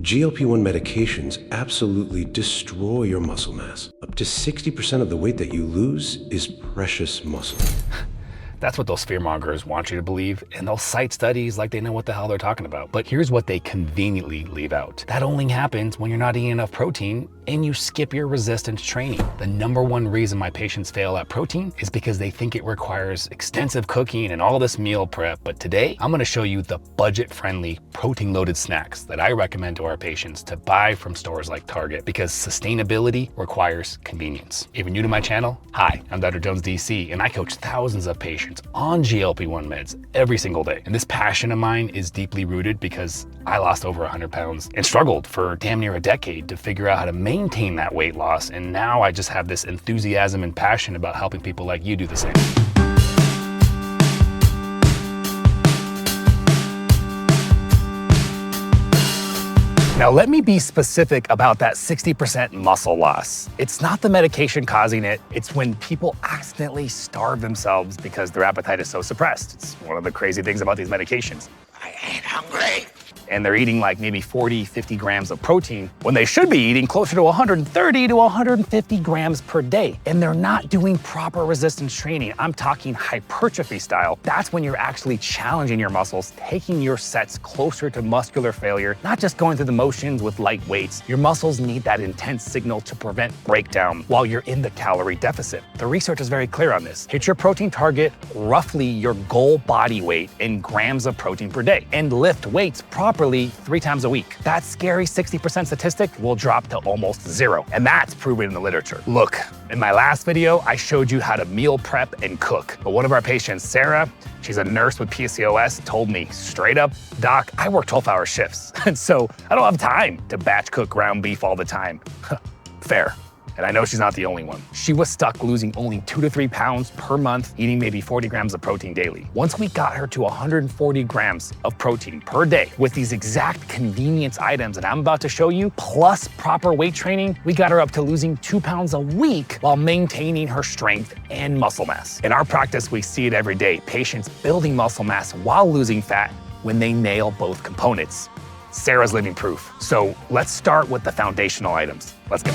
GLP-1 medications absolutely destroy your muscle mass. Up to 60% of the weight that you lose is precious muscle. That's what those fearmongers want you to believe, and they'll cite studies like they know what the hell they're talking about. But here's what they conveniently leave out. That only happens when you're not eating enough protein and you skip your resistance training. The #1 reason my patients fail at protein is because they think it requires extensive cooking and all this meal prep. But today, I'm gonna show you the budget-friendly, protein-loaded snacks that I recommend to our patients to buy from stores like Target, because sustainability requires convenience. If you're new to my channel, hi, I'm Dr. Jones DC, and I coach thousands of patients on GLP-1 meds every single day. And this passion of mine is deeply rooted because I lost over 100 pounds and struggled for damn near a decade to figure out how to maintain that weight loss. And now I just have this enthusiasm and passion about helping people like you do the same. Now, let me be specific about that 60% muscle loss. It's not the medication causing it. It's when people accidentally starve themselves because their appetite is so suppressed. It's one of the crazy things about these medications. I ain't hungry. And they're eating like maybe 40, 50 grams of protein when they should be eating closer to 130 to 150 grams per day. And they're not doing proper resistance training. I'm talking hypertrophy style. That's when you're actually challenging your muscles, taking your sets closer to muscular failure, not just going through the motions with light weights. Your muscles need that intense signal to prevent breakdown while you're in the calorie deficit. The research is very clear on this. Hit your protein target, roughly your goal body weight in grams of protein per day, and lift weights properly 3 times a week. That scary 60% statistic will drop to almost 0. And that's proven in the literature. Look, in my last video, I showed you how to meal prep and cook. But one of our patients, Sarah, she's a nurse with PCOS, told me straight up, "Doc, I work 12-hour shifts. And so I don't have time to batch cook ground beef all the time." Fair. And I know she's not the only one. She was stuck losing only 2 to 3 pounds per month, eating maybe 40 grams of protein daily. Once we got her to 140 grams of protein per day with these exact convenience items that I'm about to show you, plus proper weight training, we got her up to losing 2 pounds a week while maintaining her strength and muscle mass. In our practice, we see it every day, patients building muscle mass while losing fat when they nail both components. Sarah's living proof. So let's start with the foundational items. Let's go.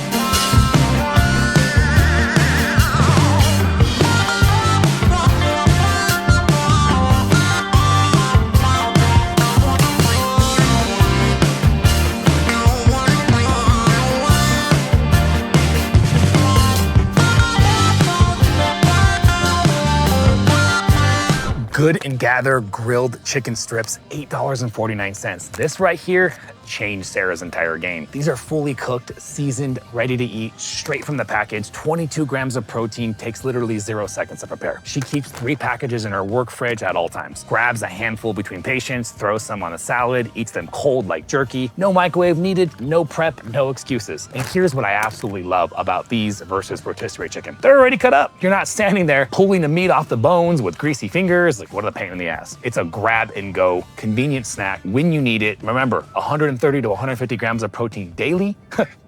Good and Gather grilled chicken strips, $8.49. This right here changed Sarah's entire game. These are fully cooked, seasoned, ready to eat, straight from the package. 22 grams of protein, takes literally 0 seconds to prepare. She keeps 3 packages in her work fridge at all times. Grabs a handful between patients, throws some on a salad, eats them cold like jerky. No microwave needed, no prep, no excuses. And here's what I absolutely love about these versus rotisserie chicken. They're already cut up. You're not standing there pulling the meat off the bones with greasy fingers. Like, what a pain in the ass. It's a grab and go, convenient snack when you need it. Remember, 130 to 150 grams of protein daily.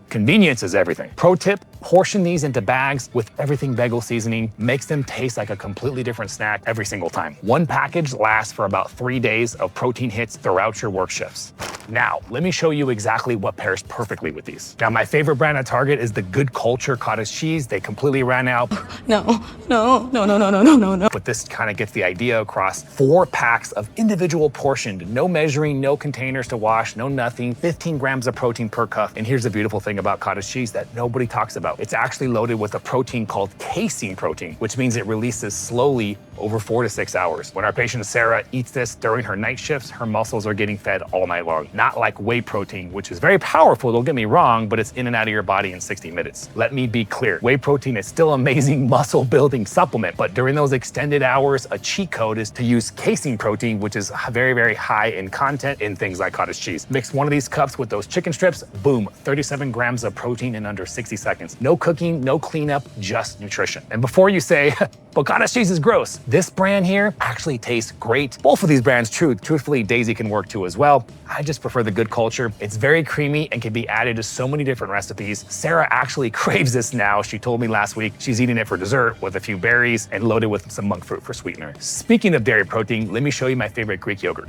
Convenience is everything. Pro tip, portion these into bags with everything bagel seasoning. Makes them taste like a completely different snack every single time. One package lasts for about 3 days of protein hits throughout your work shifts. Now, let me show you exactly what pairs perfectly with these. Now, my favorite brand at Target is the Good Culture cottage cheese. They completely ran out. No. But this kind of gets the idea across. 4 packs of individual portioned, no measuring, no containers to wash, no nothing, 15 grams of protein per cup. And here's the beautiful thing about cottage cheese that nobody talks about. It's actually loaded with a protein called casein protein, which means it releases slowly over 4 to 6 hours. When our patient Sarah eats this during her night shifts, her muscles are getting fed all night long. Not like whey protein, which is very powerful, don't get me wrong, but it's in and out of your body in 60 minutes. Let me be clear, whey protein is still an amazing muscle building supplement, but during those extended hours, a cheat code is to use casein protein, which is very, very high in content in things like cottage cheese. Mix one of these cups with those chicken strips, boom, 37 grams of protein in under 60 seconds. No cooking, no cleanup, just nutrition. And before you say, but cottage cheese is gross, this brand here actually tastes great. Both of these brands, truthfully, Daisy can work too as well. I just prefer the Good Culture. It's very creamy and can be added to so many different recipes. Sarah actually craves this now. She told me last week she's eating it for dessert with a few berries and loaded with some monk fruit for sweetener. Speaking of dairy protein, let me show you my favorite Greek yogurt.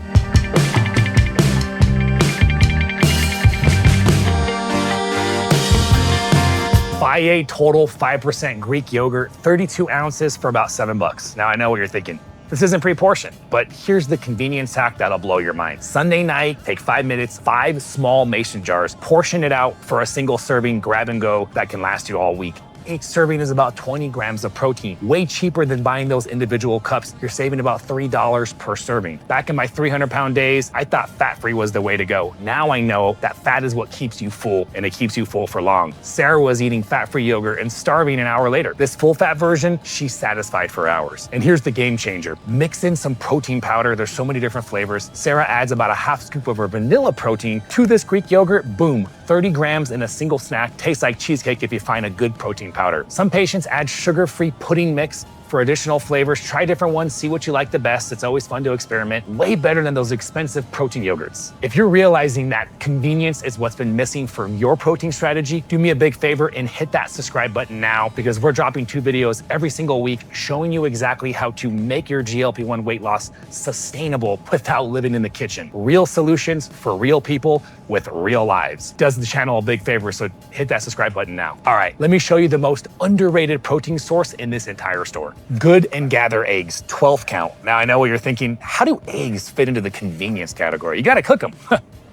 Buy a total 5% Greek yogurt, 32 ounces for about $7. Now I know what you're thinking. This isn't pre-portioned, but here's the convenience hack that'll blow your mind. Sunday night, take 5 minutes, 5 small mason jars, portion it out for a single serving grab and go that can last you all week. Each serving is about 20 grams of protein, way cheaper than buying those individual cups. You're saving about $3 per serving. Back in my 300-pound days, I thought fat-free was the way to go. Now I know that fat is what keeps you full, and it keeps you full for long. Sarah was eating fat-free yogurt and starving an hour later. This full-fat version, she's satisfied for hours. And here's the game changer. Mix in some protein powder. There's so many different flavors. Sarah adds about a half scoop of her vanilla protein to this Greek yogurt. Boom, 30 grams in a single snack. Tastes like cheesecake if you find a good protein powder. Some patients add sugar-free pudding mix for additional flavors. Try different ones, see what you like the best. It's always fun to experiment. Way better than those expensive protein yogurts. If you're realizing that convenience is what's been missing from your protein strategy, do me a big favor and hit that subscribe button now, because we're dropping 2 videos every single week showing you exactly how to make your GLP-1 weight loss sustainable without living in the kitchen. Real solutions for real people with real lives. Does the channel a big favor, so hit that subscribe button now. All right, let me show you the most underrated protein source in this entire store. Good and Gather eggs, 12 count. Now I know what you're thinking, how do eggs fit into the convenience category? You gotta cook them.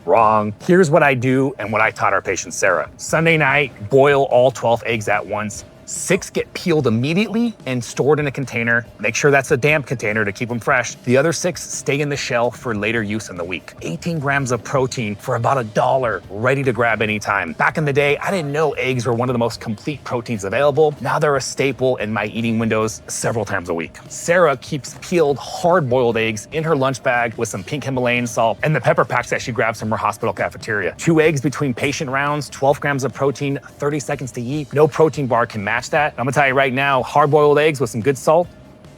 Wrong. Here's what I do and what I taught our patient Sarah. Sunday night, boil all 12 eggs at once. 6 get peeled immediately and stored in a container. Make sure that's a damp container to keep them fresh. The other 6 stay in the shell for later use in the week. 18 grams of protein for about $1, ready to grab anytime. Back in the day, I didn't know eggs were one of the most complete proteins available. Now they're a staple in my eating windows several times a week. Sarah keeps peeled, hard-boiled eggs in her lunch bag with some pink Himalayan salt and the pepper packs that she grabs from her hospital cafeteria. 2 eggs between patient rounds, 12 grams of protein, 30 seconds to eat. No protein bar can match that. I'm gonna tell you right now, hard-boiled eggs with some good salt,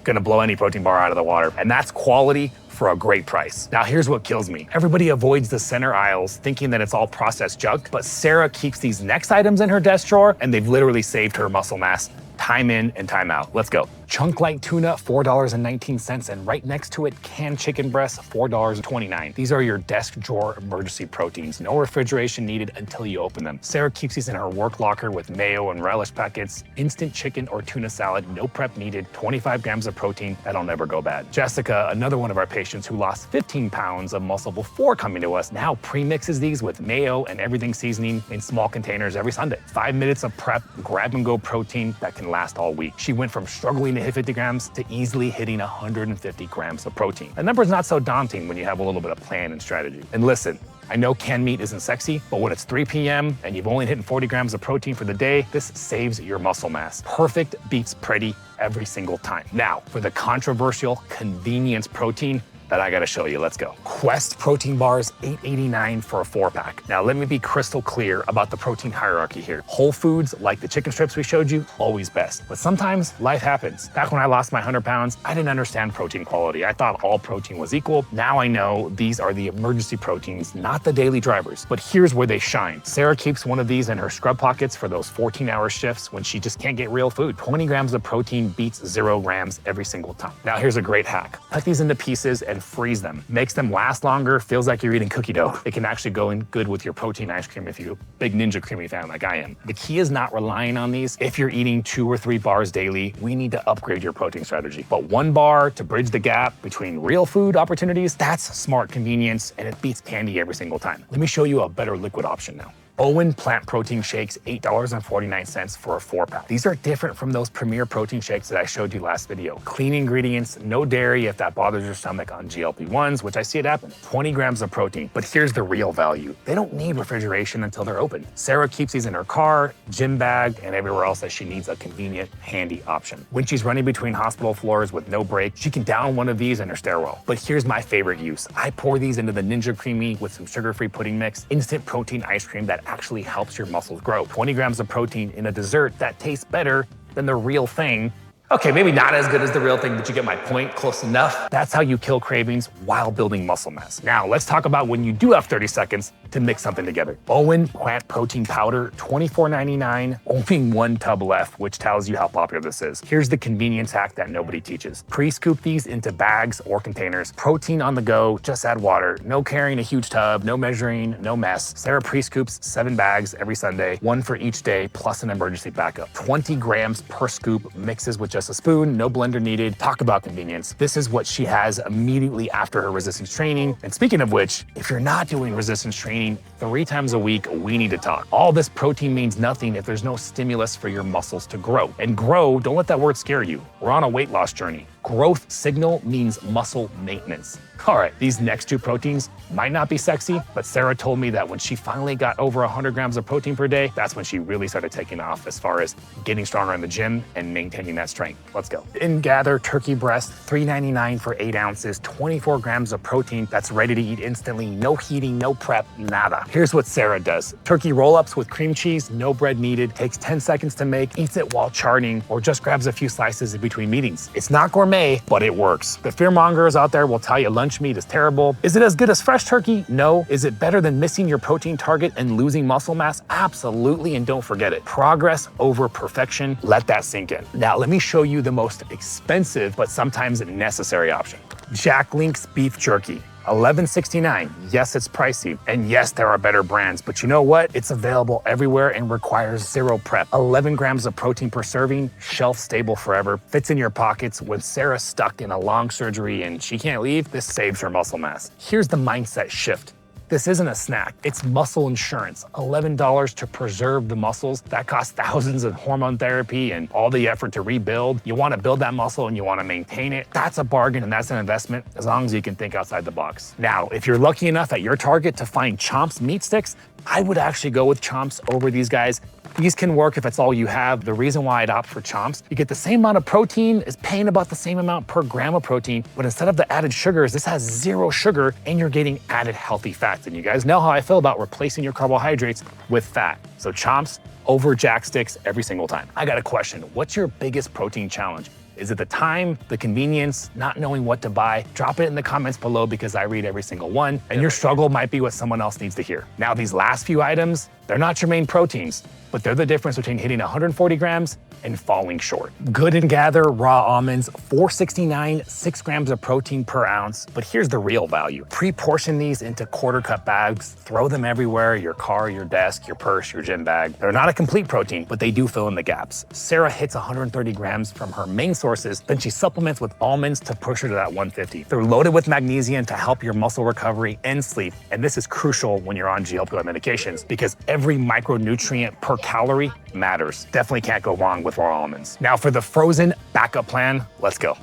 gonna blow any protein bar out of the water. And that's quality for a great price. Now here's what kills me. Everybody avoids the center aisles thinking that it's all processed junk, but Sarah keeps these next items in her desk drawer and they've literally saved her muscle mass time in and time out. Let's go. Chunk light tuna, $4.19, and right next to it, canned chicken breasts, $4.29. These are your desk drawer emergency proteins. No refrigeration needed until you open them. Sarah keeps these in her work locker with mayo and relish packets. Instant chicken or tuna salad, no prep needed, 25 grams of protein, that'll never go bad. Jessica, another one of our patients who lost 15 pounds of muscle before coming to us, now pre-mixes these with mayo and everything seasoning in small containers every Sunday. 5 minutes of prep, grab and go protein that can last all week. She went from struggling to hit 50 grams to easily hitting 150 grams of protein. The number's not so daunting when you have a little bit of plan and strategy. And listen, I know canned meat isn't sexy, but when it's 3 p.m. and you've only hit 40 grams of protein for the day, this saves your muscle mass. Perfect beats pretty every single time. Now, for the controversial convenience protein that I gotta show you, let's go. Quest protein bars, $8.89 for a 4-pack. Now let me be crystal clear about the protein hierarchy here. Whole foods, like the chicken strips we showed you, always best. But sometimes life happens. Back when I lost my 100 pounds, I didn't understand protein quality. I thought all protein was equal. Now I know these are the emergency proteins, not the daily drivers. But here's where they shine. Sarah keeps one of these in her scrub pockets for those 14-hour shifts when she just can't get real food. 20 grams of protein beats 0 grams every single time. Now here's a great hack. Cut these into pieces and freeze them. Makes them last longer, feels like you're eating cookie dough. It can actually go in good with your protein ice cream if you're a big Ninja Creamy fan like I am. The key is not relying on these. If you're eating 2 or 3 bars daily, we need to upgrade your protein strategy. But 1 bar to bridge the gap between real food opportunities, that's smart convenience, and it beats candy every single time. Let me show you a better liquid option now. Owen plant protein shakes, $8.49 for a 4-pack. These are different from those premier protein shakes that I showed you last video. Clean ingredients, no dairy if that bothers your stomach on GLP1s, which I see it happen. 20 grams of protein, but here's the real value. They don't need refrigeration until they're open. Sarah keeps these in her car, gym bag, and everywhere else that she needs a convenient, handy option. When she's running between hospital floors with no break, she can down one of these in her stairwell. But here's my favorite use. I pour these into the Ninja Creamy with some sugar-free pudding mix, instant protein ice cream that actually helps your muscles grow. 20 grams of protein in a dessert that tastes better than the real thing Okay, maybe not as good as the real thing, but you get my point, close enough. That's how you kill cravings while building muscle mass. Now, let's talk about when you do have 30 seconds to mix something together. Owen Plant Protein Powder, $24.99, only 1 tub left, which tells you how popular this is. Here's the convenience hack that nobody teaches. Pre-scoop these into bags or containers. Protein on the go, just add water. No carrying a huge tub, no measuring, no mess. Sarah pre-scoops 7 bags every Sunday, 1 for each day, plus an emergency backup. 20 grams per scoop, mixes with just a spoon, no blender needed. Talk about convenience. This is what she has immediately after her resistance training. And speaking of which, if you're not doing resistance training 3 times a week, we need to talk. All this protein means nothing if there's no stimulus for your muscles to grow. And grow, don't let that word scare you. We're on a weight loss journey. Growth signal means muscle maintenance. All right, these next 2 proteins might not be sexy, but Sarah told me that when she finally got over 100 grams of protein per day, that's when she really started taking off as far as getting stronger in the gym and maintaining that strength. Let's go. Gather turkey breast, $3.99 for 8 ounces, 24 grams of protein that's ready to eat instantly, no heating, no prep, nada. Here's what Sarah does. Turkey roll-ups with cream cheese, no bread needed, takes 10 seconds to make, eats it while charting, or just grabs a few slices in between meetings. It's not gourmet, but it works. The fearmongers out there will tell you lunch meat is terrible. Is it as good as fresh turkey? No. Is it better than missing your protein target and losing muscle mass? Absolutely, and don't forget it. Progress over perfection. Let that sink in. Now, let me show you the most expensive, but sometimes necessary option. Jack Link's beef jerky. $11.69. Yes, it's pricey. And yes, there are better brands, but you know what? It's available everywhere and requires 0 prep. 11 grams of protein per serving, shelf stable forever, fits in your pockets. When Sarah's stuck in a long surgery and she can't leave, this saves her muscle mass. Here's the mindset shift. This isn't a snack, it's muscle insurance. $11 to preserve the muscles. That costs thousands of hormone therapy and all the effort to rebuild. You wanna build that muscle and you wanna maintain it. That's a bargain and that's an investment as long as you can think outside the box. Now, if you're lucky enough at your target to find Chomp's meat sticks, I would actually go with Chomp's over these guys. These can work if it's all you have. The reason why I'd opt for Chomp's, you get the same amount of protein, is paying about the same amount per gram of protein, but instead of the added sugars, this has 0 sugar and you're getting added healthy fats. And you guys know how I feel about replacing your carbohydrates with fat. So Chomp's over Jack Sticks every single time. I got a question. What's your biggest protein challenge? Is it the time, the convenience, not knowing what to buy? Drop it in the comments below because I read every single one, and your struggle might be what someone else needs to hear. Now, these last few items, they're not your main proteins, but they're the difference between hitting 140 grams and falling short. Good and Gather raw almonds, $4.69, 6 grams of protein per ounce. But here's the real value. Pre-portion these into quarter cup bags, throw them everywhere, your car, your desk, your purse, your gym bag. They're not a complete protein, but they do fill in the gaps. Sarah hits 130 grams from her main sources, then she supplements with almonds to push her to that 150. They're loaded with magnesium to help your muscle recovery and sleep. And this is crucial when you're on GLP1 medications because every micronutrient per calorie matters. Definitely can't go wrong with raw almonds. Now for the frozen backup plan, let's go.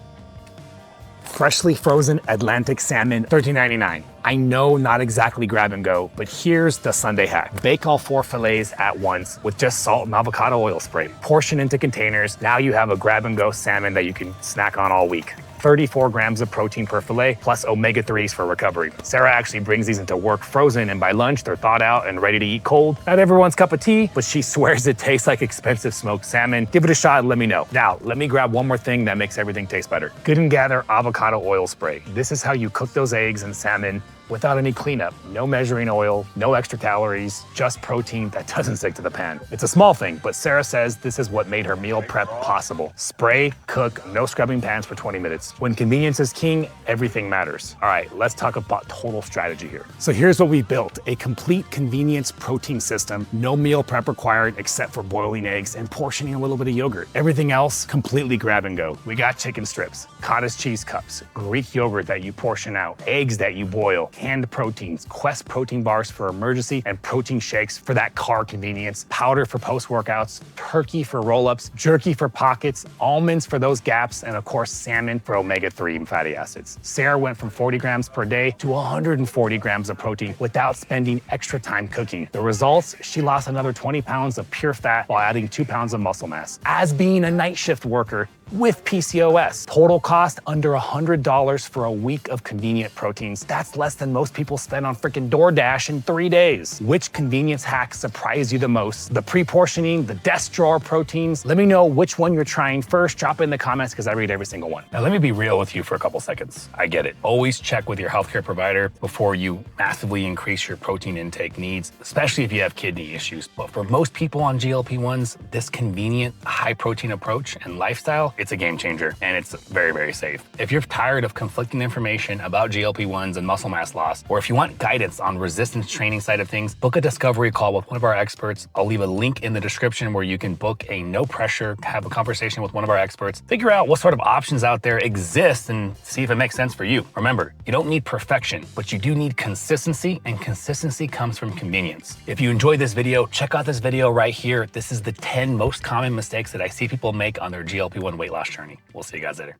Freshly frozen Atlantic salmon, $13.99. I know not exactly grab and go, but here's the Sunday hack. Bake all 4 fillets at once with just salt and avocado oil spray. Portion into containers. Now you have a grab and go salmon that you can snack on all week. 34 grams of protein per fillet, plus omega-3s for recovery. Sarah actually brings these into work frozen, and by lunch, they're thawed out and ready to eat cold. Not everyone's cup of tea, but she swears it tastes like expensive smoked salmon. Give it a shot and let me know. Now, let me grab one more thing that makes everything taste better. Good and Gather avocado oil spray. This is how you cook those eggs and salmon without any cleanup. No measuring oil, no extra calories, just protein that doesn't stick to the pan. It's a small thing, but Sarah says this is what made her meal prep possible. Spray, cook, no scrubbing pans for 20 minutes. When convenience is king, everything matters. All right, let's talk about total strategy here. So here's what we built, a complete convenience protein system, no meal prep required except for boiling eggs and portioning a little bit of yogurt. Everything else, completely grab and go. We got chicken strips, cottage cheese cups, Greek yogurt that you portion out, eggs that you boil, canned proteins, Quest protein bars for emergency, and protein shakes for that car convenience, powder for post-workouts, turkey for roll-ups, jerky for pockets, almonds for those gaps, and of course, salmon for omega-3 fatty acids. Sarah went from 40 grams per day to 140 grams of protein without spending extra time cooking. The results, she lost another 20 pounds of pure fat while adding 2 pounds of muscle mass. As being a night shift worker, with PCOS. Total cost under $100 for a week of convenient proteins. That's less than most people spend on freaking DoorDash in 3 days. Which convenience hack surprised you the most? The pre-portioning, the desk drawer proteins? Let me know which one you're trying first. Drop it in the comments because I read every single one. Now let me be real with you for a couple seconds. I get it. Always check with your healthcare provider before you massively increase your protein intake needs, especially if you have kidney issues. But for most people on GLP-1s, this convenient high protein approach and lifestyle, it's a game changer and it's very, very safe. If you're tired of conflicting information about GLP-1s and muscle mass loss, or if you want guidance on resistance training side of things, book a discovery call with one of our experts. I'll leave a link in the description where you can book a no pressure, have a conversation with one of our experts, figure out what sort of options out there exist and see if it makes sense for you. Remember, you don't need perfection, but you do need consistency, and consistency comes from convenience. If you enjoyed this video, check out this video right here. This is the 10 most common mistakes that I see people make on their GLP-1 weight loss journey. We'll see you guys later.